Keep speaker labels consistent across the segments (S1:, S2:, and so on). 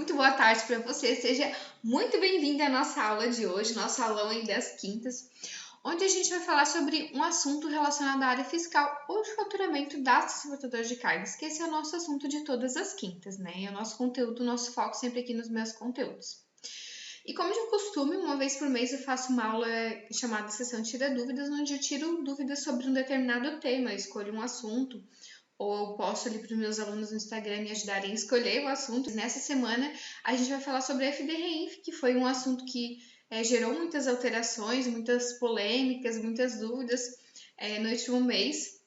S1: muito boa tarde para você. Seja muito bem-vindo à nossa aula de hoje, nosso aulão aí das quintas, onde a gente vai falar sobre um assunto relacionado à área fiscal ou de faturamento das transportadoras de cargas, que esse é o nosso assunto de todas as quintas, né? É o nosso conteúdo, o nosso foco sempre aqui nos meus conteúdos. E como de costume, uma vez por mês eu faço uma aula chamada Sessão Tira Dúvidas, onde eu tiro dúvidas sobre um determinado tema, eu escolho um assunto, ou eu posto ali para os meus alunos no Instagram me ajudarem a escolher o assunto. Nessa semana a gente vai falar sobre a FDREINF, que foi um assunto que gerou muitas alterações, muitas polêmicas, muitas dúvidas no último mês.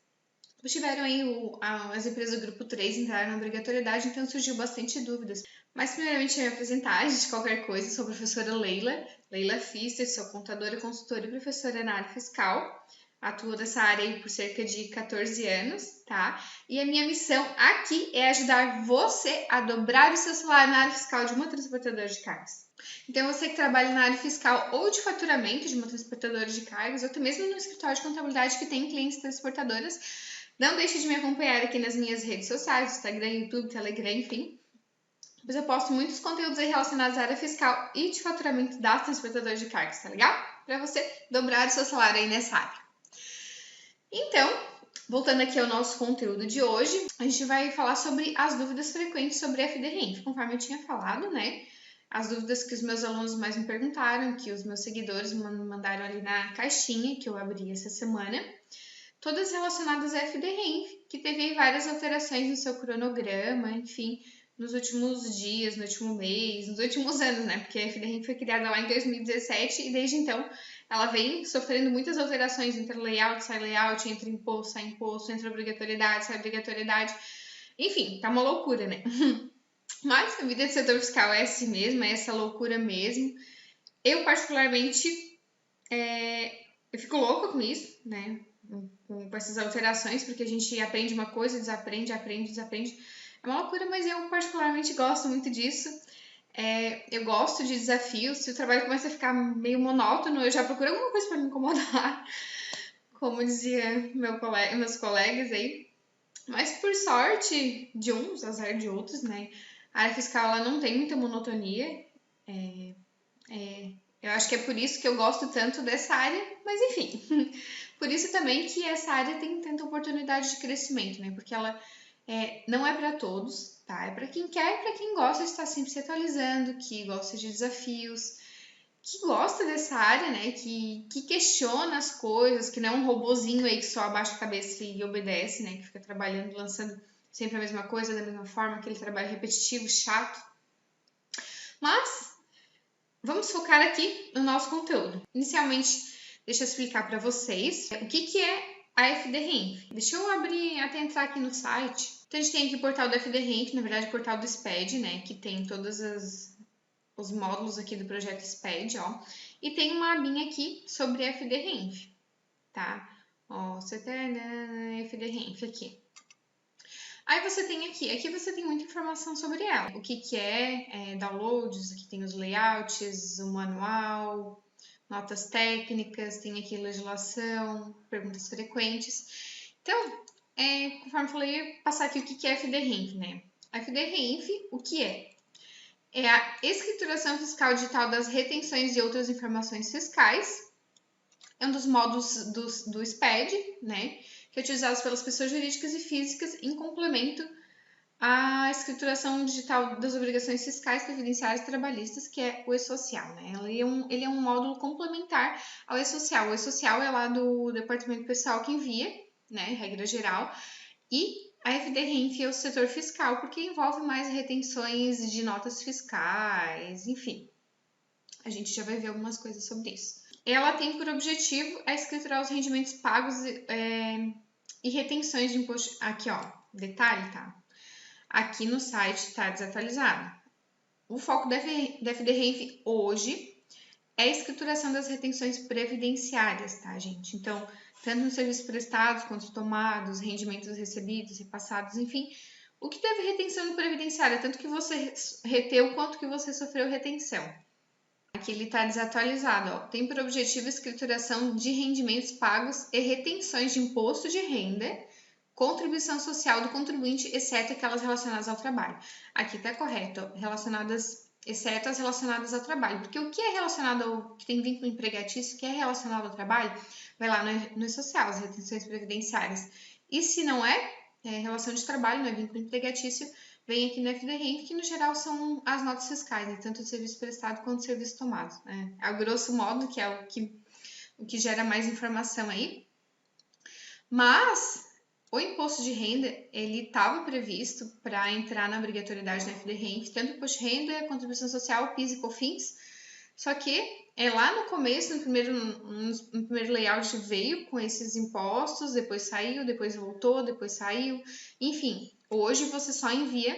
S1: Tiveram aí as empresas do grupo 3 entraram na obrigatoriedade, então surgiu bastante dúvidas. Mas primeiramente eu ia me apresentar, antes de qualquer coisa, sou a professora Leila Fischer, sou contadora, consultora e professora na área fiscal. Atuo nessa área aí por cerca de 14 anos, tá? E a minha missão aqui é ajudar você a dobrar o seu salário na área fiscal de uma transportadora de cargas. Então, você que trabalha na área fiscal ou de faturamento de uma transportadora de cargas, ou até mesmo no escritório de contabilidade que tem clientes transportadoras, não deixe de me acompanhar aqui nas minhas redes sociais, Instagram, YouTube, Telegram, enfim. Pois eu posto muitos conteúdos aí relacionados à área fiscal e de faturamento das transportadoras de cargas, tá legal? Para você dobrar o seu salário aí nessa área. Então, voltando aqui ao nosso conteúdo de hoje, a gente vai falar sobre as dúvidas frequentes sobre a FDREINF, conforme eu tinha falado, né? As dúvidas que os meus alunos mais me perguntaram, que os meus seguidores me mandaram ali na caixinha que eu abri essa semana, todas relacionadas à FDREINF, que teve várias alterações no seu cronograma, enfim, nos últimos dias, no último mês, nos últimos anos, né? Porque a FDREINF foi criada lá em 2017 e desde então ela vem sofrendo muitas alterações entre layout, sai layout, entre imposto, sai imposto, entre obrigatoriedade, sai obrigatoriedade. Enfim, tá uma loucura, né? Mas a vida de setor fiscal é assim mesmo, é essa loucura mesmo. Eu, particularmente, eu fico louca com isso, né? Com essas alterações, porque a gente aprende uma coisa, desaprende, aprende, desaprende. É uma loucura, mas eu particularmente gosto muito disso. Eu gosto de desafios. Se o trabalho começa a ficar meio monótono, eu já procuro alguma coisa para me incomodar, como dizia meus colegas aí. Mas por sorte de uns, azar de outros, né? A área fiscal ela não tem muita monotonia. Eu acho que é por isso que eu gosto tanto dessa área, mas enfim. Por isso também que essa área tem tanta oportunidade de crescimento, né? Porque ela não é para todos, tá? É para quem quer e para quem gosta de estar sempre se atualizando, que gosta de desafios, que gosta dessa área, né? Que questiona as coisas, que não é um robozinho aí que só abaixa a cabeça e obedece, né? Que fica trabalhando, lançando sempre a mesma coisa, da mesma forma, aquele trabalho repetitivo, chato. Mas vamos focar aqui no nosso conteúdo. Inicialmente, deixa eu explicar para vocês o que é a FDREINF. Deixa eu até entrar aqui no site. Então, a gente tem aqui o portal do FDREINF, na verdade, o portal do SPED, né? Que tem todos os módulos aqui do projeto SPED, ó. E tem uma abinha aqui sobre a FDREINF, tá? Ó, você tem FDREINF aqui. Aí você tem aqui você tem muita informação sobre ela. O que é downloads, aqui tem os layouts, o manual, notas técnicas, tem aqui legislação, perguntas frequentes. Então, conforme eu falei, eu vou passar aqui o que é a FDREINF, né? A FDREINF, o que é? É a escrituração fiscal digital das retenções e outras informações fiscais. É um dos módulos do SPED, né? Que é utilizado pelas pessoas jurídicas e físicas em complemento à escrituração digital das obrigações fiscais, previdenciárias e trabalhistas, que é o E-Social, né? Ele é um módulo complementar ao E-Social. O E-Social é lá do departamento pessoal que envia, né? Regra geral. E a FDREINF é o setor fiscal, porque envolve mais retenções de notas fiscais, enfim. A gente já vai ver algumas coisas sobre isso. Ela tem por objetivo a escriturar os rendimentos pagos e retenções de imposto. Aqui, ó, detalhe, tá? Aqui no site está desatualizado. O foco da FDREINF hoje é a escrituração das retenções previdenciárias, tá, gente? Então, tanto nos serviços prestados quanto tomados, rendimentos recebidos, repassados, enfim, o que teve retenção no previdenciário, tanto que você reteu quanto que você sofreu retenção. Aqui ele está desatualizado, ó. Tem por objetivo a escrituração de rendimentos pagos e retenções de imposto de renda, contribuição social do contribuinte, exceto aquelas relacionadas ao trabalho. Aqui está correto, exceto as relacionadas ao trabalho, porque o que é relacionado ao que tem vínculo empregatício, que é relacionado ao trabalho, vai lá no E-Social, as retenções previdenciárias. E se não é relação de trabalho, não é vínculo empregatício, vem aqui no FDRENF, que no geral são as notas fiscais, né? Tanto do serviço prestado quanto do serviço tomado. Né? A grosso modo, que é o que gera mais informação aí. Mas o imposto de renda, ele estava previsto para entrar na obrigatoriedade do FDRENF, tanto o imposto de renda, contribuição social, PIS e COFINS, só que lá no começo, no primeiro layout veio com esses impostos, depois saiu, depois voltou, depois saiu, enfim, hoje você só envia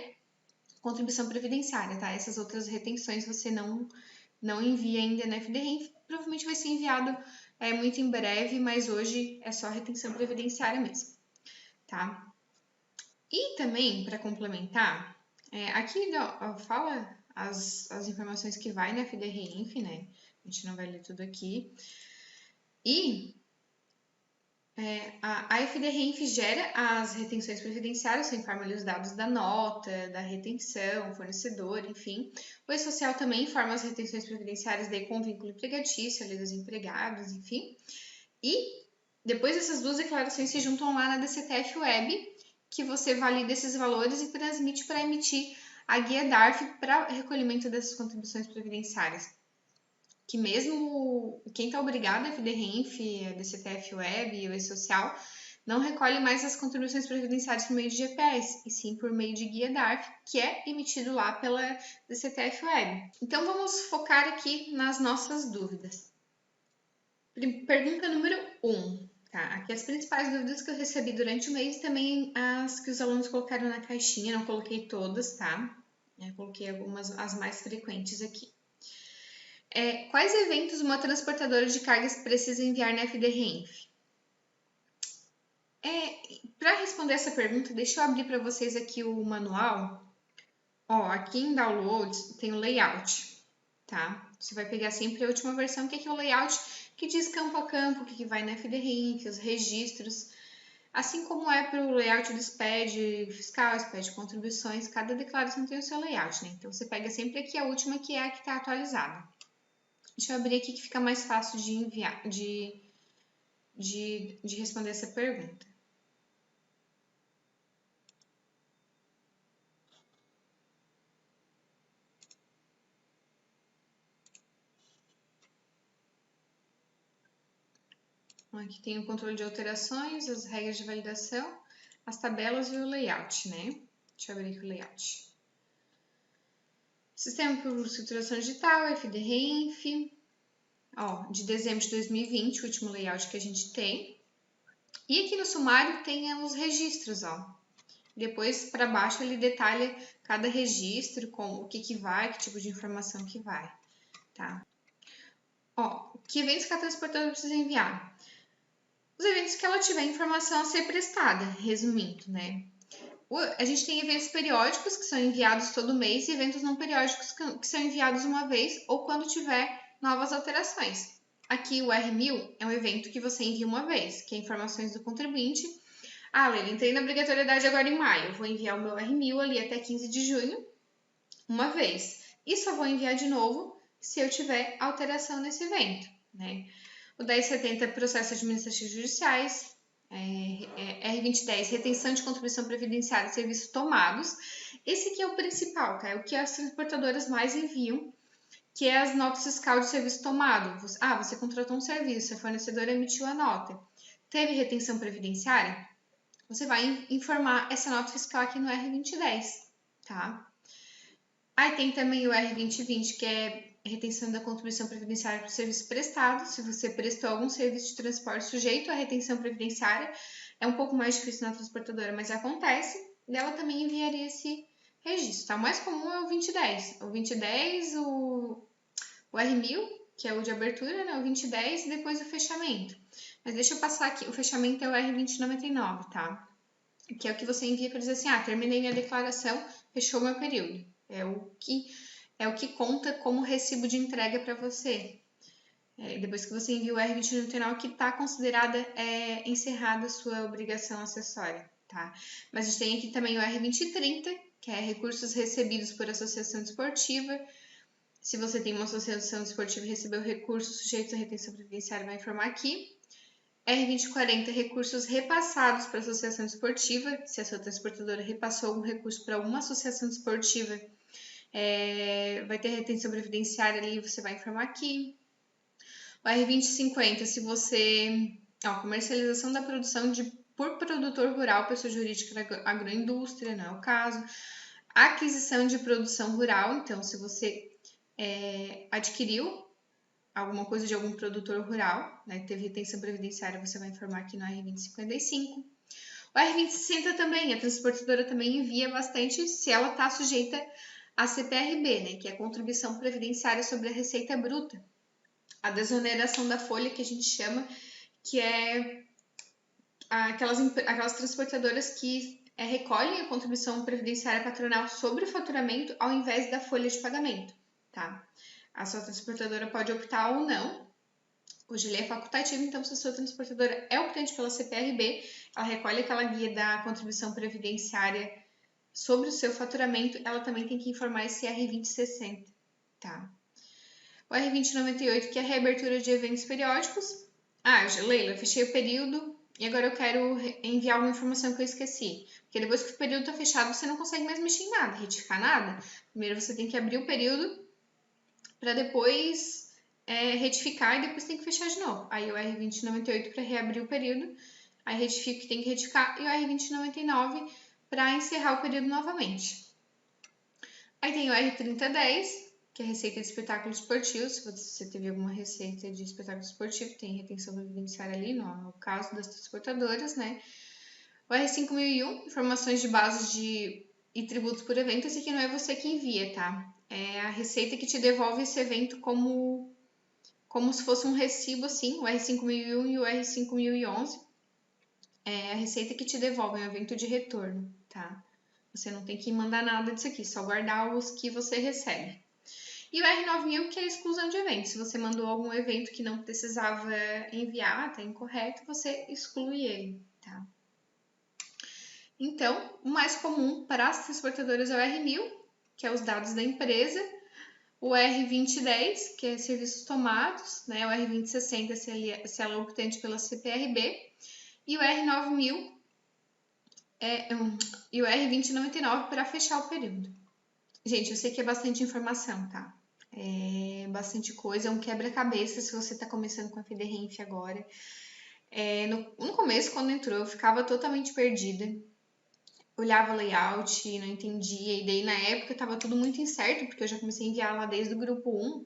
S1: contribuição previdenciária, tá? Essas outras retenções você não envia ainda na FDRENF, provavelmente vai ser enviado muito em breve, mas hoje é só retenção previdenciária mesmo, tá? E também, para complementar, aqui fala as informações que vai na FDRENF, né? A gente não vai ler tudo aqui. E a FDRENF gera as retenções previdenciárias, você informa ali os dados da nota, da retenção, fornecedor, enfim. O E-Social também informa as retenções previdenciárias daí com vínculo empregatício, ali dos empregados, enfim. E depois essas duas declarações se juntam lá na DCTF Web, que você valida esses valores e transmite para emitir a guia DARF para recolhimento dessas contribuições previdenciárias. Que mesmo quem está obrigado a FDRENF, a DCTF Web e o E-Social, não recolhe mais as contribuições previdenciárias por meio de GPS, e sim por meio de guia DARF, que é emitido lá pela DCTF Web. Então vamos focar aqui nas nossas dúvidas. Pergunta número 1. Tá? Aqui as principais dúvidas que eu recebi durante o mês e também as que os alunos colocaram na caixinha, não coloquei todas, tá? Coloquei algumas, as mais frequentes aqui. Quais eventos uma transportadora de cargas precisa enviar na FDRENF? Para responder essa pergunta, deixa eu abrir para vocês aqui o manual. Aqui em Downloads tem o layout, tá? Você vai pegar sempre a última versão, que é o layout, que diz campo a campo, o que vai na FDRENF, os registros, assim como é para o layout do SPED fiscal, SPED contribuições, cada declaração tem o seu layout, né? Então você pega sempre aqui a última, que é a que está atualizada. Deixa eu abrir aqui que fica mais fácil de enviar, de responder essa pergunta. Aqui tem o controle de alterações, as regras de validação, as tabelas e o layout, né? Deixa eu abrir aqui o layout. Sistema por estruturação digital, FDRENF, de dezembro de 2020, o último layout que a gente tem. E aqui no sumário tem os registros, Depois, para baixo, ele detalha cada registro, com o que vai, que tipo de informação que vai, tá? Que eventos que a transportadora precisa enviar? Os eventos que ela tiver informação a ser prestada, resumindo, né? A gente tem eventos periódicos que são enviados todo mês e eventos não periódicos que são enviados uma vez ou quando tiver novas alterações. Aqui o R1000 é um evento que você envia uma vez, que é informações do contribuinte. Leila, entrei na obrigatoriedade agora em maio, eu vou enviar o meu R1000 ali até 15 de junho, uma vez. E só vou enviar de novo se eu tiver alteração nesse evento, né? O 1070 é processos administrativos judiciais, R2010, retenção de contribuição previdenciária e serviços tomados. Esse aqui é o principal, tá? É o que as transportadoras mais enviam, que é as notas fiscal de serviço tomado. Você contratou um serviço, a fornecedora emitiu a nota. Teve retenção previdenciária? Você vai informar essa nota fiscal aqui no R2010, tá? Aí tem também o R2020, que é retenção da contribuição previdenciária para o serviço prestado. Se você prestou algum serviço de transporte sujeito à retenção previdenciária, é um pouco mais difícil na transportadora, mas acontece. E ela também enviaria esse registro, tá? O mais comum é o 2010. O 2010, o R1000, que é o de abertura, né? O 2010 e depois o fechamento. Mas deixa eu passar aqui. O fechamento é o R2099, tá? Que é o que você envia para dizer assim, terminei minha declaração, fechou meu período. É o que conta como recibo de entrega para você. Depois que você envia o R2099, que está considerada encerrada a sua obrigação acessória, tá? Mas a gente tem aqui também o R2030, que é recursos recebidos por associação desportiva. Se você tem uma associação desportiva e recebeu recursos sujeitos à retenção previdenciária, vai informar aqui. R2040, recursos repassados para a associação desportiva. Se a sua transportadora repassou algum recurso para alguma associação desportiva, vai ter retenção previdenciária ali, você vai informar aqui. O R2050, se você... comercialização da produção por produtor rural, pessoa jurídica da agroindústria, não é o caso. Aquisição de produção rural, então se você adquiriu alguma coisa de algum produtor rural, né, teve retenção previdenciária, você vai informar aqui no R2055. O R2060 também, a transportadora também envia bastante se ela está sujeita a CPRB, né, que é a contribuição previdenciária sobre a receita bruta. A desoneração da folha, que a gente chama, que é aquelas transportadoras que recolhem a contribuição previdenciária patronal sobre o faturamento ao invés da folha de pagamento, tá? A sua transportadora pode optar ou não. Hoje ele é facultativo, então se a sua transportadora é optante pela CPRB, ela recolhe aquela guia da contribuição previdenciária sobre o seu faturamento, ela também tem que informar esse R2060, tá? O R2098, que é a reabertura de eventos periódicos. Leila, fechei o período e agora eu quero enviar alguma informação que eu esqueci. Porque depois que o período está fechado, você não consegue mais mexer em nada, retificar nada. Primeiro você tem que abrir o período para depois retificar e depois tem que fechar de novo. Aí o R2098 para reabrir o período, aí retifica que tem que retificar, e o R2099 para encerrar o período novamente. Aí tem o R3010, que é receita de espetáculo esportivo. Se você teve alguma receita de espetáculo esportivo, tem retenção previdenciária ali, não é o caso das transportadoras, né? O R5001, informações de bases e tributos por evento. Esse aqui não é você que envia, tá? É a receita que te devolve esse evento como se fosse um recibo, assim, o R5001 e o R5011. É a receita que te devolve, é um evento de retorno, tá? Você não tem que mandar nada disso aqui, só guardar os que você recebe. E o R9000, que é a exclusão de eventos. Se você mandou algum evento que não precisava enviar, tá incorreto, você exclui ele, tá? Então, o mais comum para as transportadoras é o R1000, que é os dados da empresa. O R2010, que é serviços tomados, né? O R2060, se ela é optante pela CPRB. E o R9000 e o R2099 para fechar o período. Gente, eu sei que é bastante informação, tá? É bastante coisa, é um quebra-cabeça se você está começando com a FDRenf agora. No começo, quando entrou, eu ficava totalmente perdida. Olhava layout, não entendia, e daí na época estava tudo muito incerto, porque eu já comecei a enviar lá desde o grupo 1.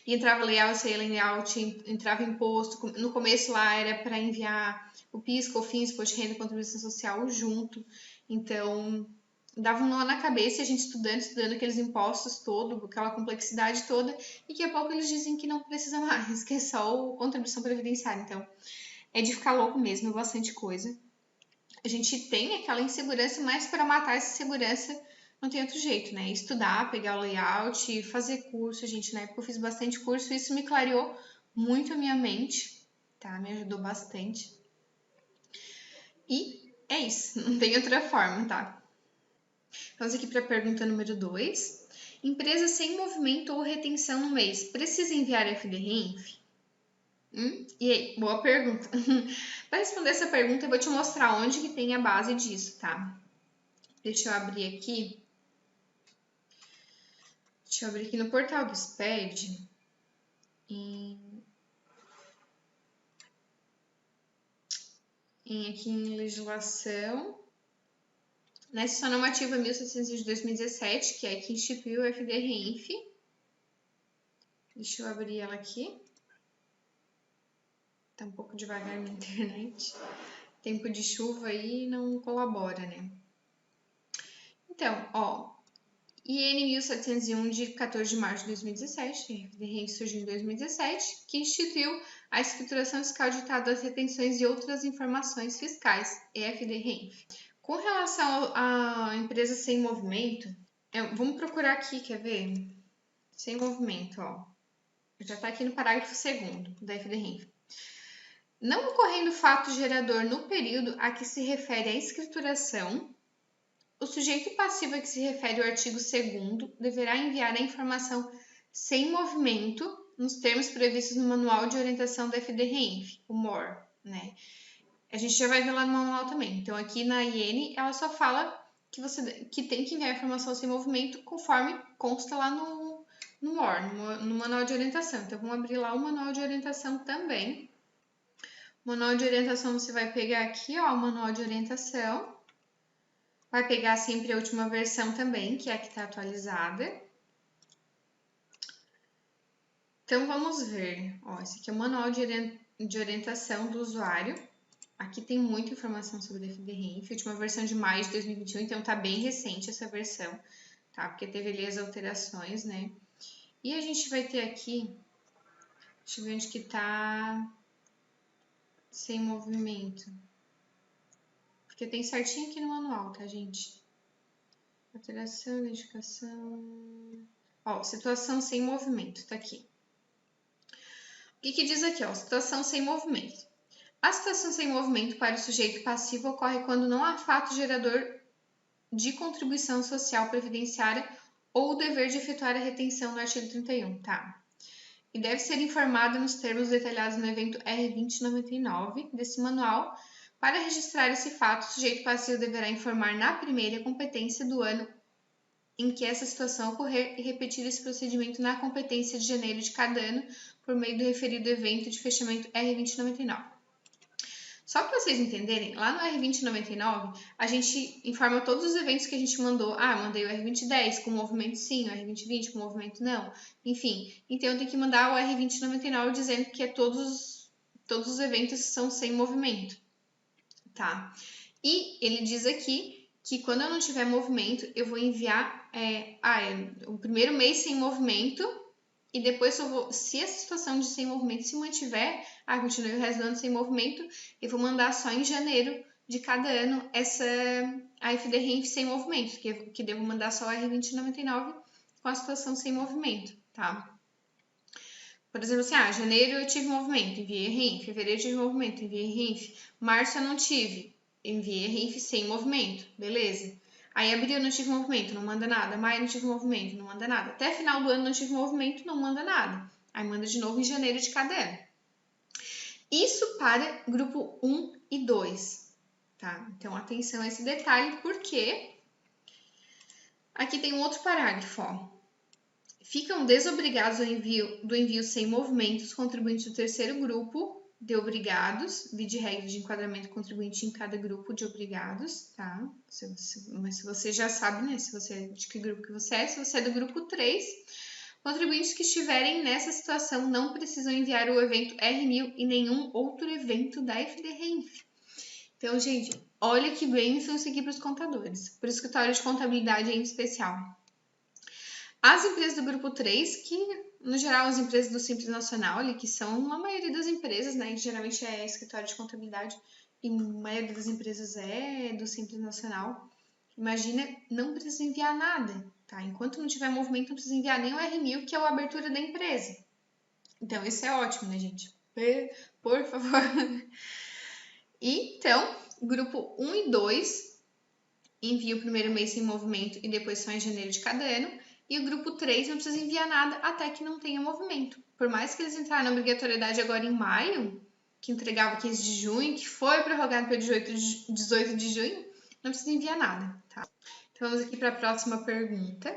S1: E entrava layout, saía layout, entrava imposto. No começo lá era para enviar o PIS, COFINS, imposto de renda e contribuição social junto. Então, dava um nó na cabeça, a gente estudando aqueles impostos todos, aquela complexidade toda, e daqui a pouco eles dizem que não precisa mais, que é só contribuição previdenciária. Então, é de ficar louco mesmo, bastante coisa. A gente tem aquela insegurança, mas para matar essa insegurança não tem outro jeito, né? Estudar, pegar o layout, fazer curso, gente. Na época eu fiz bastante curso, isso me clareou muito a minha mente, tá? Me ajudou bastante. E é isso, não tem outra forma, tá? Vamos aqui para a pergunta número 2. Empresa sem movimento ou retenção no mês, precisa enviar FDRenf? E aí, boa pergunta. Para responder essa pergunta, eu vou te mostrar onde que tem a base disso, tá? Deixa eu abrir aqui. Deixa eu abrir aqui no portal do SPED. Aqui em legislação. Na Instituição Normativa 1700 de 2017, que é que instituiu o FDRenf. Deixa eu abrir ela aqui. Tá um pouco devagar na internet. Tempo de chuva aí não colabora, né? Então, ó, IN 1701 de 14 de março de 2017, a FDRenf surgiu em 2017, que instituiu a escrituração fiscal ditada das retenções e outras informações fiscais, FDRenf. Com relação à empresa sem movimento, vamos procurar aqui, quer ver? Sem movimento, ó. Já está aqui no parágrafo 2º da FDRenf. Não ocorrendo fato gerador no período a que se refere a escrituração, o sujeito passivo a que se refere o artigo 2º deverá enviar a informação sem movimento nos termos previstos no Manual de Orientação da FDRENF, o MOR, né? A gente já vai ver lá no manual também. Então, aqui na IN, ela só fala que tem que enviar a informação sem movimento conforme consta lá no MOR, no Manual de Orientação. Então, vamos abrir lá o Manual de Orientação também. O Manual de Orientação, você vai pegar aqui, ó, o Manual de Orientação. Vai pegar sempre a última versão também, que é a que está atualizada. Então, vamos ver. Ó, esse aqui é o Manual de Orientação do Usuário. Aqui tem muita informação sobre o FDRENF, última versão de maio de 2021, então tá bem recente essa versão, tá? Porque teve ali as alterações, né? E a gente vai ter aqui, deixa eu ver onde que tá sem movimento. Porque tem certinho aqui no manual, tá, gente? Alteração, identificação... Ó, situação sem movimento, tá aqui. O que que diz aqui, ó? Situação sem movimento. A situação sem movimento para o sujeito passivo ocorre quando não há fato gerador de contribuição social previdenciária ou o dever de efetuar a retenção no artigo 31, tá? E deve ser informado nos termos detalhados no evento R2099 desse manual. Para registrar esse fato, o sujeito passivo deverá informar na primeira competência do ano em que essa situação ocorrer e repetir esse procedimento na competência de janeiro de cada ano por meio do referido evento de fechamento R2099. Só para vocês entenderem, lá no R2099, a gente informa todos os eventos que a gente mandou. Ah, mandei o R2010 com movimento sim, o R2020 com movimento não. Enfim, então eu tenho que mandar o R2099 dizendo que todos os eventos são sem movimento, tá? E ele diz aqui que quando eu não tiver movimento, eu vou enviar o primeiro mês sem movimento. E depois, se a situação de sem movimento se mantiver, continue o resto do ano sem movimento, eu vou mandar só em janeiro de cada ano a FDRENF sem movimento, que devo mandar só a R2099 com a situação sem movimento, tá? Por exemplo, assim, janeiro eu tive movimento, enviei RENF, fevereiro eu tive movimento, enviei RENF, março eu não tive, enviei RENF sem movimento, beleza? Aí abril eu não tive movimento, não manda nada. Maio não tive movimento, não manda nada. Até final do ano não tive movimento, não manda nada. Aí manda de novo em janeiro de cada ano. Isso para grupo 1 e 2, tá? Então atenção a esse detalhe, porque aqui tem um outro parágrafo, ó. Ficam desobrigados do envio sem movimento os contribuintes do terceiro grupo de obrigados, vide regra de enquadramento contribuinte em cada grupo de obrigados, tá? Mas se você já sabe, né? De que grupo que você é, se você é do grupo 3, contribuintes que estiverem nessa situação não precisam enviar o evento R1000 e nenhum outro evento da FDRENF. Então, gente, olha que bênção isso aqui para os contadores, para o escritório de contabilidade em especial. As empresas do grupo 3, que no geral as empresas do Simples Nacional, ali, que são a maioria das empresas, né? Que geralmente é escritório de contabilidade, e a maioria das empresas é do Simples Nacional. Imagina, não precisa enviar nada, tá? Enquanto não tiver movimento, não precisa enviar nem o R1000, que é a abertura da empresa. Então, isso é ótimo, né, gente? Por favor. Então, grupo 1 e 2 envia o primeiro mês sem movimento e depois só em janeiro de cada ano. E o grupo 3 não precisa enviar nada até que não tenha movimento. Por mais que eles entraram na obrigatoriedade agora em maio, que entregava 15 de junho, que foi prorrogado para 18 de junho, não precisa enviar nada, tá? Então, vamos aqui para a próxima pergunta.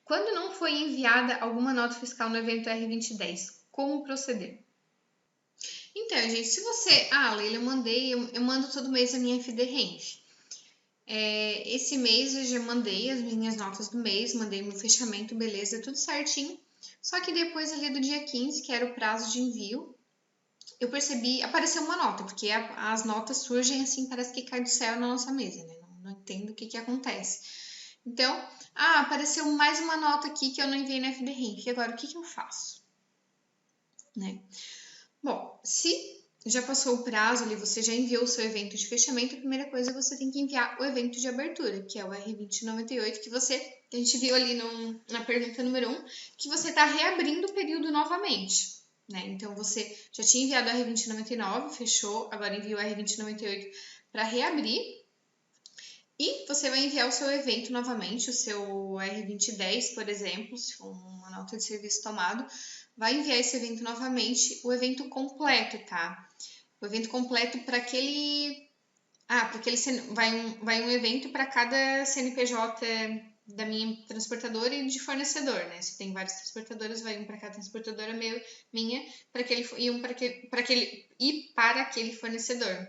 S1: Quando não foi enviada alguma nota fiscal no evento R2010, como proceder? Então, gente, se você... Leila, eu mando todo mês a minha FDRENF. Esse mês eu já mandei as minhas notas do mês, mandei meu fechamento, beleza, tudo certinho. Só que depois ali do dia 15, que era o prazo de envio, eu percebi, apareceu uma nota, porque as notas surgem assim, parece que cai do céu na nossa mesa, né? Não entendo o que acontece. Então, apareceu mais uma nota aqui que eu não enviei na FDRENF. E agora, o que eu faço? Né? Bom, se já passou o prazo ali, você já enviou o seu evento de fechamento, a primeira coisa você tem que enviar o evento de abertura, que é o R2098, que a gente viu ali na pergunta número 1, que você está reabrindo o período novamente, né? Então, você já tinha enviado o R2099, fechou, agora envia o R2098 para reabrir. E você vai enviar o seu evento novamente, o seu R2010, por exemplo, se for uma nota de serviço tomado, vai enviar esse evento novamente, o evento completo, tá? O evento completo para aquele... para aquele... Vai um evento para cada CNPJ da minha transportadora e de fornecedor, né? Se tem várias transportadoras, vai um para cada transportadora minha, para aquele e um para aquele fornecedor.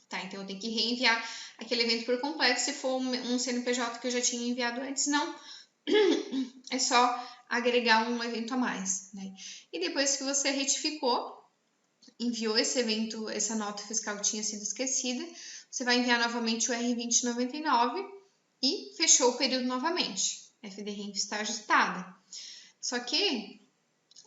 S1: Tá, então eu tenho que reenviar aquele evento por completo se for um CNPJ que eu já tinha enviado antes, não. É só agregar um evento a mais, né? E depois que você retificou, enviou esse evento, essa nota fiscal que tinha sido esquecida, você vai enviar novamente o R2099 e fechou o período novamente. A FDRENF está ajustada. Só que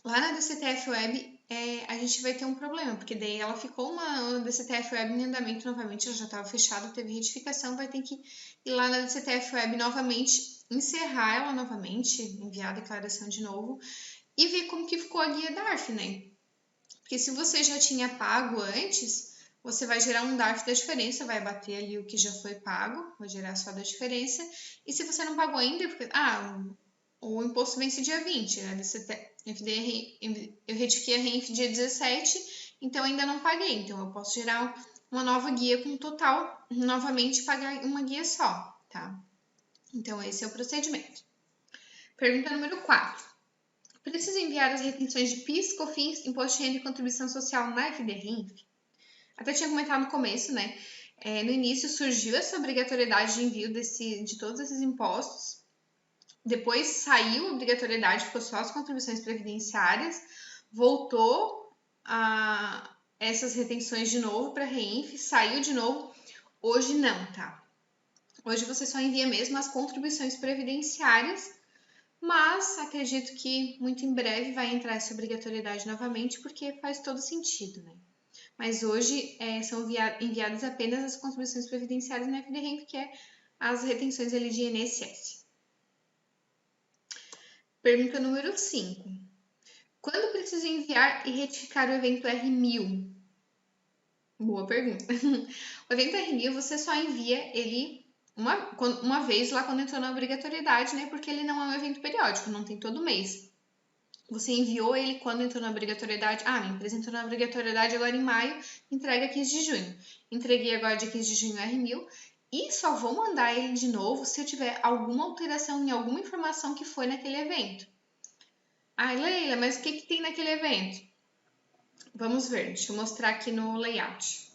S1: lá na DCTF Web a gente vai ter um problema, porque daí ela ficou uma DCTF Web em andamento novamente, ela já estava fechada, teve retificação, vai ter que ir lá na DCTF Web novamente, encerrar ela novamente, enviar a declaração de novo e ver como que ficou a guia DARF, né? Porque se você já tinha pago antes, você vai gerar um DARF da diferença, vai bater ali o que já foi pago, vai gerar só da diferença. E se você não pagou ainda, porque o imposto vence dia 20, né? Eu retifiquei a RENF dia 17, então ainda não paguei. Então eu posso gerar uma nova guia com o total, novamente pagar uma guia só, tá? Então esse é o procedimento. Pergunta número 4. Preciso enviar as retenções de PIS, COFINS, Imposto de Renda e Contribuição Social na FDRENF? Até tinha comentado no começo, né? No início surgiu essa obrigatoriedade de envio de todos esses impostos. Depois saiu a obrigatoriedade, ficou só as contribuições previdenciárias. Voltou a essas retenções de novo para a RENF, saiu de novo. Hoje não, tá? Hoje você só envia mesmo as contribuições previdenciárias, mas acredito que muito em breve vai entrar essa obrigatoriedade novamente, porque faz todo sentido, né? Mas hoje são enviadas apenas as contribuições previdenciárias na FDRENF, que é as retenções ali de INSS. Pergunta número 5. Quando preciso enviar e retificar o evento R1000? Boa pergunta. O evento R1000 você só envia ele uma vez lá quando entrou na obrigatoriedade, né? Porque ele não é um evento periódico, não tem todo mês. Você enviou ele quando entrou na obrigatoriedade. Minha empresa entrou na obrigatoriedade agora em maio, entrega 15 de junho. Entreguei agora dia 15 de junho R1000 e só vou mandar ele de novo se eu tiver alguma alteração em alguma informação que foi naquele evento. Leila, mas o que tem naquele evento? Vamos ver, deixa eu mostrar aqui no layout.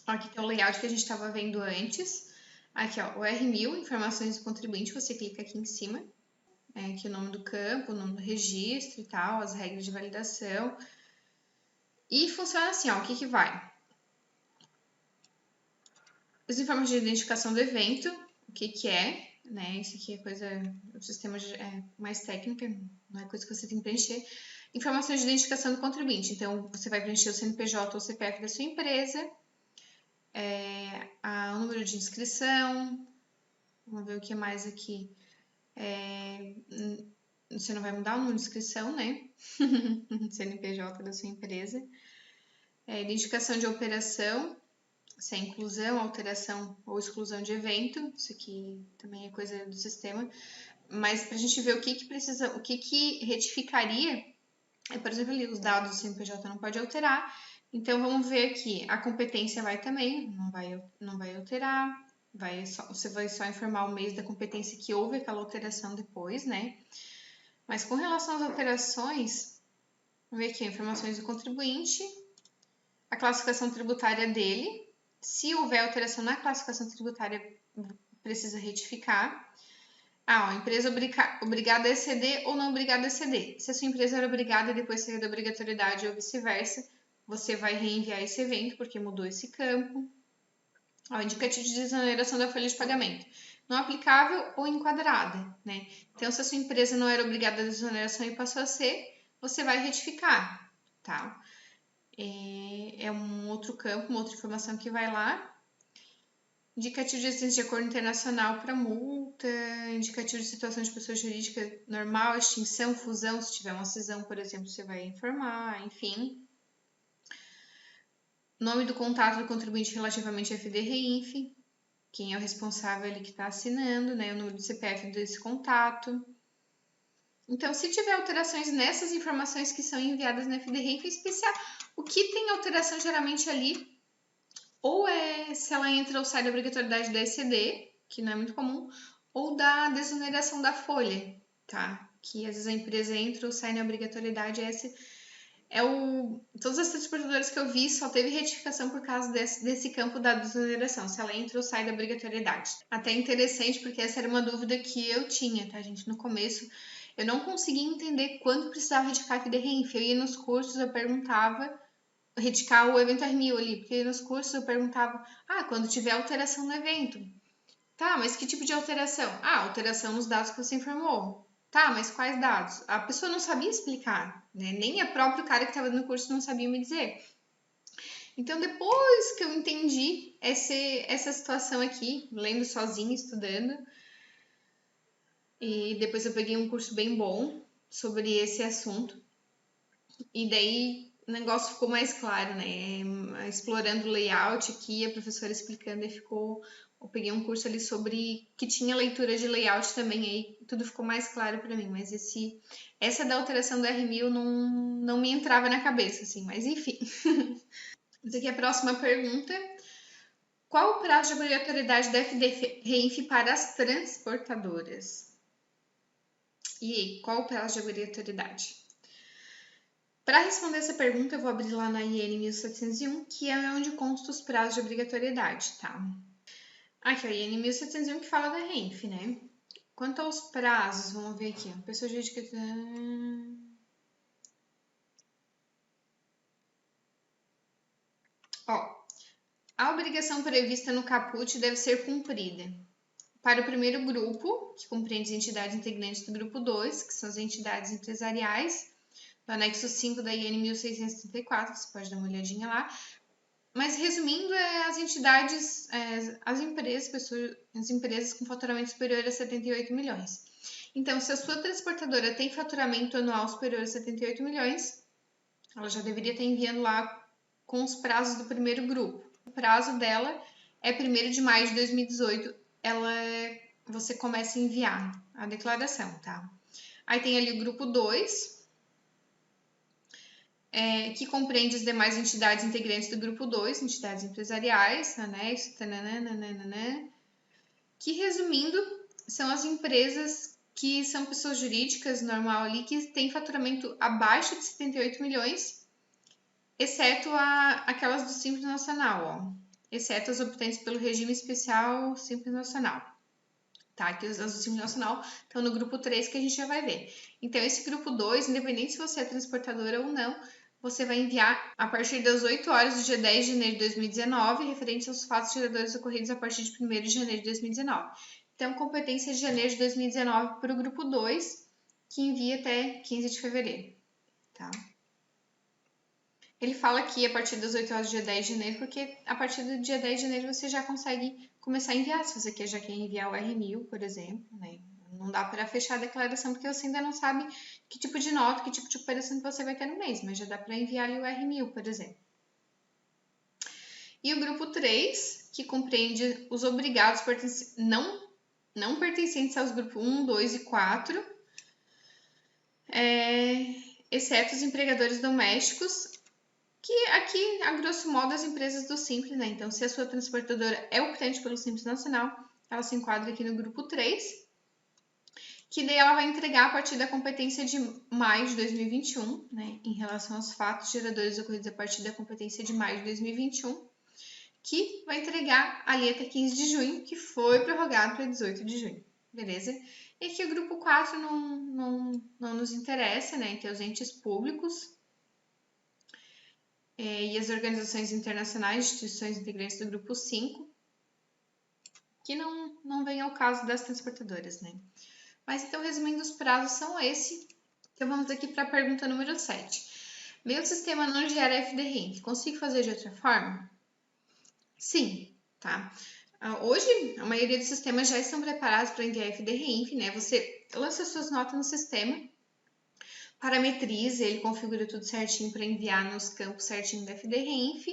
S1: Aqui tem o layout que a gente estava vendo antes. Aqui, ó, o R1000, informações do contribuinte, você clica aqui em cima. Aqui o nome do campo, o nome do registro e tal, as regras de validação. E funciona assim, ó, o que vai? As informações de identificação do evento, o que é, né? Isso aqui é coisa, o sistema mais técnica, não é coisa que você tem que preencher. Informações de identificação do contribuinte, então você vai preencher o CNPJ ou o CPF da sua empresa, o número de inscrição, vamos ver o que mais aqui. Você não vai mudar o número de inscrição, né? CNPJ da sua empresa. Identificação de operação, se é inclusão, alteração ou exclusão de evento, isso aqui também é coisa do sistema, mas para a gente ver o que precisa, o que retificaria, por exemplo, ali os dados do CNPJ não pode alterar, então vamos ver aqui, a competência vai também, não vai alterar, você vai só informar o mês da competência que houve aquela alteração depois, né? Mas com relação às alterações, vamos ver aqui, informações do contribuinte, a classificação tributária dele, se houver alteração na classificação tributária, precisa retificar. A empresa obrigada a exceder ou não obrigada a exceder. Se a sua empresa era obrigada e depois saiu da obrigatoriedade ou vice-versa, você vai reenviar esse evento porque mudou esse campo. O indicativo de desoneração da folha de pagamento. Não aplicável ou enquadrada, né? Então, se a sua empresa não era obrigada a desoneração e passou a ser, você vai retificar, tá? É um outro campo, uma outra informação que vai lá. indicativo de existência de acordo internacional para multa, indicativo de situação de pessoa jurídica normal, extinção, fusão, se tiver uma cisão, por exemplo, você vai informar, enfim. Nome do contato do contribuinte relativamente ao FD-REINF, quem é o responsável ali que está assinando, né? O número do CPF desse contato. Então, se tiver alterações nessas informações que são enviadas no FD-REINF, em especial, o que tem alteração geralmente ali, ou é se ela entra ou sai da obrigatoriedade da ECD, que não é muito comum, ou da desoneração da folha, tá? Que às vezes a empresa entra ou sai na obrigatoriedade, esse é o... Todas as transportadoras que eu vi só teve retificação por causa desse campo da desoneração, se ela entra ou sai da obrigatoriedade. Até interessante, porque essa era uma dúvida que eu tinha, tá, gente? No começo, eu não conseguia entender quando precisava retificar FD-REINF. Eu ia nos cursos, eu perguntava, retificar o evento R1000 ali, porque nos cursos eu perguntava, quando tiver alteração no evento. Tá, mas que tipo de alteração? Alteração nos dados que você informou. Tá, mas quais dados? A pessoa não sabia explicar, né? Nem o próprio cara que estava no curso não sabia me dizer. Então, depois que eu entendi essa situação aqui, lendo sozinha, estudando, e depois eu peguei um curso bem bom sobre esse assunto, e daí o negócio ficou mais claro, né? Explorando o layout aqui, a professora explicando, e eu peguei um curso ali sobre que tinha leitura de layout também, aí tudo ficou mais claro para mim, mas essa da alteração do R1000 não me entrava na cabeça, assim, mas enfim. Essa aqui é a próxima pergunta. Qual o prazo de obrigatoriedade da FD-REINF para as transportadoras? E aí, qual o prazo de obrigatoriedade? Para responder essa pergunta, eu vou abrir lá na IN 1701, que é onde consta os prazos de obrigatoriedade, tá? Aqui, a IN 1701 que fala da REINF, né? Quanto aos prazos, vamos ver aqui. Pessoa jurídica... A obrigação prevista no caput deve ser cumprida para o primeiro grupo, que compreende as entidades integrantes do grupo 2, que são as entidades empresariais, do anexo 5 da IN 1634, você pode dar uma olhadinha lá. Mas resumindo, as entidades, as empresas com faturamento superior a 78 milhões. Então, se a sua transportadora tem faturamento anual superior a 78 milhões, ela já deveria estar enviando lá com os prazos do primeiro grupo. O prazo dela é 1º de maio de 2018, você começa a enviar a declaração, tá? Aí tem ali o grupo 2, que compreende as demais entidades integrantes do grupo 2, entidades empresariais, anexo, que, resumindo, são as empresas que são pessoas jurídicas, normal ali, que têm faturamento abaixo de 78 milhões, exceto aquelas do Simples Nacional, exceto as obtentes pelo regime especial Simples Nacional. Tá? Que as do Simples Nacional estão no grupo 3, que a gente já vai ver. Então, esse grupo 2, independente se você é transportadora ou não, você vai enviar a partir das 8 horas do dia 10 de janeiro de 2019, referente aos fatos geradores ocorridos a partir de 1º de janeiro de 2019. Então, competência de janeiro de 2019 para o grupo 2, que envia até 15 de fevereiro. Tá? Ele fala aqui a partir das 8 horas do dia 10 de janeiro, porque a partir do dia 10 de janeiro você já consegue começar a enviar, se você já quer enviar o R1000, por exemplo, né? Não dá para fechar a declaração, porque você ainda não sabe que tipo de nota, que tipo de operação que você vai ter no mês, mas já dá para enviar ali o R1000, por exemplo. E o grupo 3, que compreende os obrigados não pertencentes aos grupos 1, 2 e 4, exceto os empregadores domésticos, que aqui, a grosso modo, as empresas do Simples, né? Então, se a sua transportadora é optante pelo Simples Nacional, ela se enquadra aqui no grupo 3, que daí ela vai entregar a partir da competência de maio de 2021, né? Em relação aos fatos geradores ocorridos a partir da competência de maio de 2021, que vai entregar ali até 15 de junho, que foi prorrogado para 18 de junho, beleza? E aqui o grupo 4 não nos interessa, né? Que é os entes públicos, e as organizações internacionais, instituições integrantes do grupo 5, que não vem ao caso das transportadoras, né? Mas então, resumindo, os prazos são esse. Então, vamos aqui para a pergunta número 7. Meu sistema não gera FD-REINF, consigo fazer de outra forma? Sim, tá? Hoje, a maioria dos sistemas já estão preparados para enviar FD-Reinf, né? Você lança suas notas no sistema, parametriza, ele configura tudo certinho para enviar nos campos certinho da FD-Reinf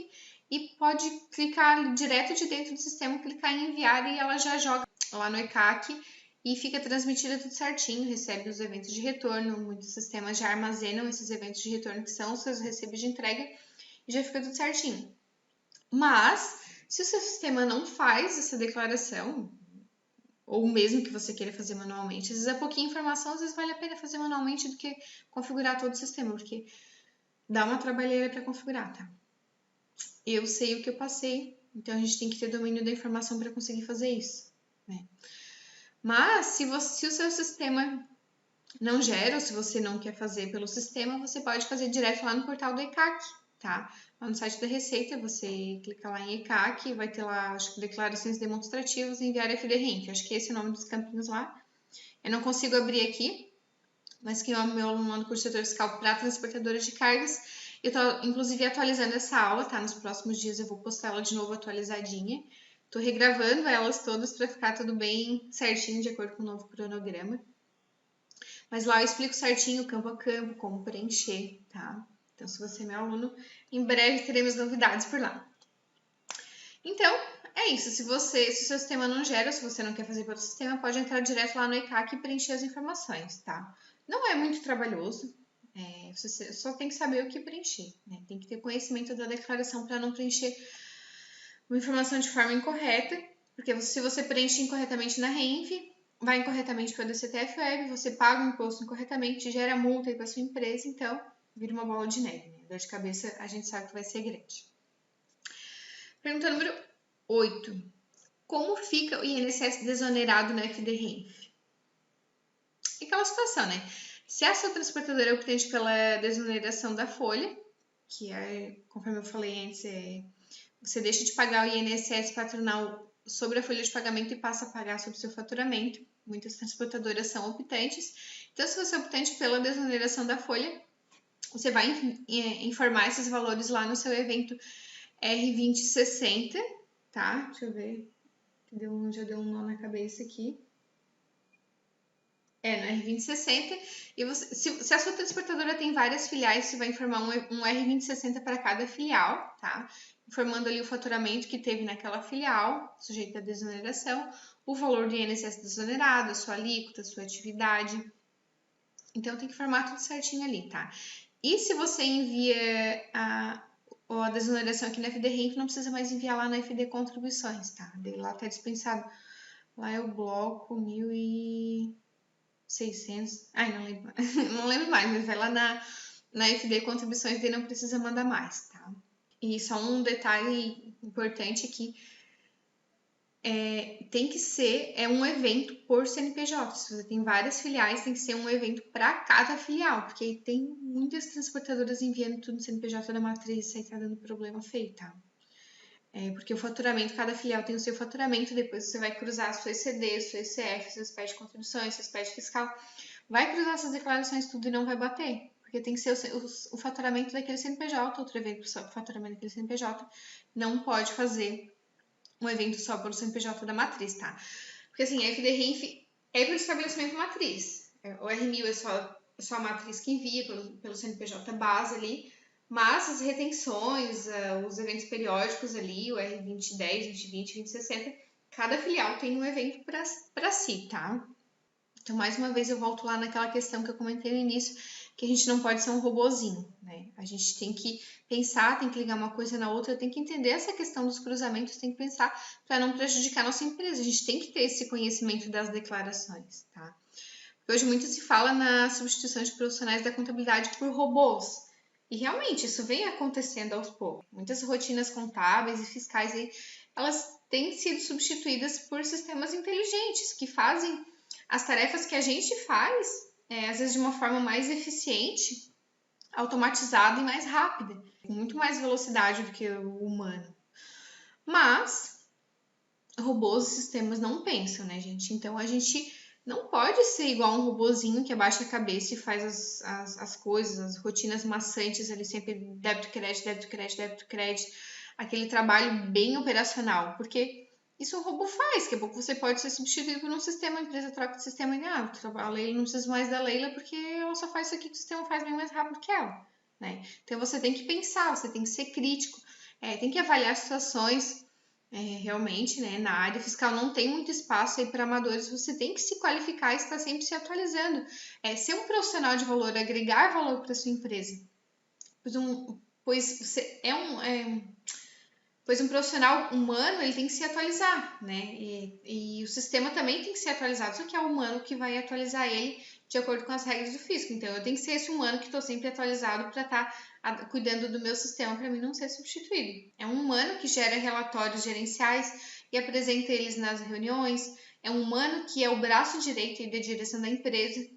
S1: e pode clicar direto de dentro do sistema, clicar em enviar e ela já joga lá no ECAC e fica transmitida tudo certinho, recebe os eventos de retorno. Muitos sistemas já armazenam esses eventos de retorno que são os seus recibos de entrega e já fica tudo certinho. Mas, se o seu sistema não faz essa declaração, ou mesmo que você queira fazer manualmente, às vezes é pouquinha informação, às vezes vale a pena fazer manualmente do que configurar todo o sistema, porque dá uma trabalheira para configurar, tá? Eu sei o que eu passei, então a gente tem que ter domínio da informação para conseguir fazer isso, né? Mas, se o seu sistema não gera, ou se você não quer fazer pelo sistema, você pode fazer direto lá no portal do ECAC, tá? Lá no site da Receita, você clica lá em ECAC, vai ter lá, acho que declarações demonstrativas e enviar FD-Reinf. Acho que esse é o nome dos campinhos lá. Eu não consigo abrir aqui, mas que é o meu aluno do curso de setor fiscal para transportadoras de cargas. Eu tô, inclusive, atualizando essa aula, tá? Nos próximos dias eu vou postar ela de novo atualizadinha. Tô regravando elas todas para ficar tudo bem certinho, de acordo com o novo cronograma. Mas lá eu explico certinho, campo a campo, como preencher, tá? Então, se você é meu aluno, em breve teremos novidades por lá. Então, é isso. Se o seu sistema não gera, se você não quer fazer pelo sistema, pode entrar direto lá no ECAC e preencher as informações, tá? Não é muito trabalhoso, você só tem que saber o que preencher, né? Tem que ter conhecimento da declaração para não preencher uma informação de forma incorreta, porque se você preenche incorretamente na REINF, vai incorretamente para a DCTF-Web, você paga o imposto incorretamente, gera multa aí para sua empresa, então vira uma bola de neve, né? Dor de cabeça a gente sabe que vai ser grande. Pergunta número 8. Como fica o INSS desonerado na FD-Reinf? É aquela situação, né? Se a sua transportadora é optante pela desoneração da folha, que é, conforme eu falei antes, você deixa de pagar o INSS patronal sobre a folha de pagamento e passa a pagar sobre o seu faturamento. Muitas transportadoras são optantes. Então, se você é optante pela desoneração da folha, você vai informar esses valores lá no seu evento R2060, tá? Deixa eu ver. Já deu um nó na cabeça aqui. No R2060. E você, se a sua transportadora tem várias filiais, você vai informar um R2060 para cada filial, tá? Informando ali o faturamento que teve naquela filial, sujeito à desoneração, o valor do INSS desonerado, a sua alíquota, a sua atividade. Então, tem que informar tudo certinho ali, tá? E se você envia a desoneração aqui na FD-Reinf, não precisa mais enviar lá na FD Contribuições, tá? Daí lá tá dispensado. Lá é o bloco 1600. Ai, não lembro. Não lembro mais, mas vai lá na FD Contribuições, daí não precisa mandar mais, tá? E só um detalhe importante aqui. Tem que ser um evento por CNPJ. Se você tem várias filiais, tem que ser um evento para cada filial, porque tem muitas transportadoras enviando tudo no CNPJ da matriz, isso aí tá dando problema feio, tá? Porque o faturamento, cada filial tem o seu faturamento, depois você vai cruzar a sua ECD, sua ECF, seus pés de contribuições, seus pés de fiscal, vai cruzar essas declarações tudo e não vai bater, porque tem que ser o faturamento daquele CNPJ, outro evento só para o faturamento daquele CNPJ, não pode fazer um evento só pelo CNPJ da matriz, tá? Porque assim, a FD-Reinf é para o estabelecimento matriz. O R1000 é só a matriz que envia pelo CNPJ base ali, mas as retenções, os eventos periódicos ali, o R2010, 2020, 2060, cada filial tem um evento para si, tá? Então, mais uma vez, eu volto lá naquela questão que eu comentei no início, que a gente não pode ser um robozinho, né? A gente tem que pensar, tem que ligar uma coisa na outra, tem que entender essa questão dos cruzamentos, tem que pensar para não prejudicar a nossa empresa. A gente tem que ter esse conhecimento das declarações, tá? Hoje muito se fala na substituição de profissionais da contabilidade por robôs. E realmente, isso vem acontecendo aos poucos. Muitas rotinas contábeis e fiscais aí, elas têm sido substituídas por sistemas inteligentes que fazem as tarefas que a gente faz, às vezes de uma forma mais eficiente, automatizada e mais rápida, com muito mais velocidade do que o humano. Mas robôs e sistemas não pensam, né, gente? Então a gente não pode ser igual um robozinho que abaixa a cabeça e faz as coisas, as rotinas maçantes ali, sempre débito, crédito, débito, crédito, débito, crédito, aquele trabalho bem operacional, porque isso o robô faz. Daqui a pouco você pode ser substituído por um sistema, a empresa troca de sistema e a Leila não precisa mais da Leila porque ela só faz isso aqui que o sistema faz bem mais rápido que ela, né? Então você tem que pensar, você tem que ser crítico, tem que avaliar situações realmente, né? Na área fiscal não tem muito espaço aí para amadores, você tem que se qualificar e estar sempre se atualizando. Ser um profissional de valor, agregar valor para sua empresa. Pois você Pois um profissional humano, ele tem que se atualizar, né? E o sistema também tem que ser atualizado, só que é o humano que vai atualizar ele de acordo com as regras do fisco. Então, eu tenho que ser esse humano que estou sempre atualizado para estar cuidando do meu sistema para mim não ser substituído. É um humano que gera relatórios gerenciais e apresenta eles nas reuniões. É um humano que é o braço direito da direção da empresa.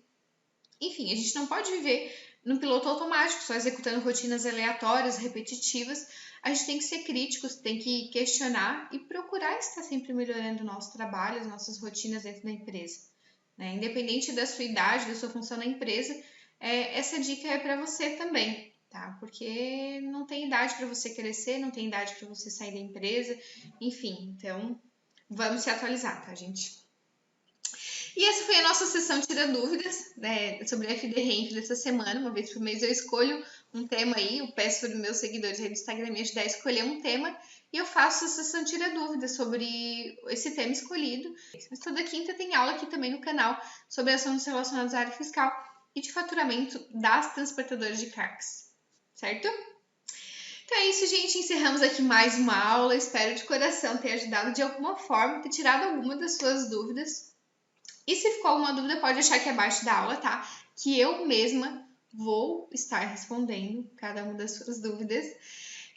S1: Enfim, a gente não pode viver num piloto automático, só executando rotinas aleatórias, repetitivas. A gente tem que ser críticos, tem que questionar e procurar estar sempre melhorando o nosso trabalho, as nossas rotinas dentro da empresa, né? Independente da sua idade, da sua função na empresa, essa dica é para você também, tá? Porque não tem idade para você crescer, não tem idade para você sair da empresa, enfim. Então, vamos se atualizar, tá, gente? E essa foi a nossa sessão Tira Dúvidas, né, sobre FD Renf dessa semana. Uma vez por mês eu escolho um tema aí, eu peço para os meus seguidores aí do Instagram me ajudar a escolher um tema e eu faço a sessão Tira Dúvidas sobre esse tema escolhido. Mas toda quinta tem aula aqui também no canal sobre assuntos relacionados à área fiscal e de faturamento das transportadoras de cargas, certo? Então é isso, gente. Encerramos aqui mais uma aula. Espero de coração ter ajudado de alguma forma, ter tirado alguma das suas dúvidas. E se ficou alguma dúvida, pode deixar aqui abaixo da aula, tá? Que eu mesma vou estar respondendo cada uma das suas dúvidas.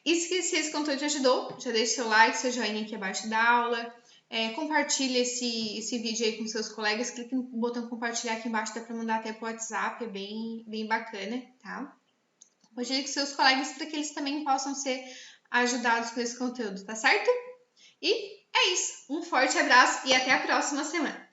S1: E se esse conteúdo te ajudou, já deixa seu like, seu joinha aqui abaixo da aula. Compartilha esse vídeo aí com seus colegas. Clique no botão compartilhar aqui embaixo, dá pra mandar até pro WhatsApp, é bem bacana, tá? Compartilhe com seus colegas para que eles também possam ser ajudados com esse conteúdo, tá certo? E é isso. Um forte abraço e até a próxima semana.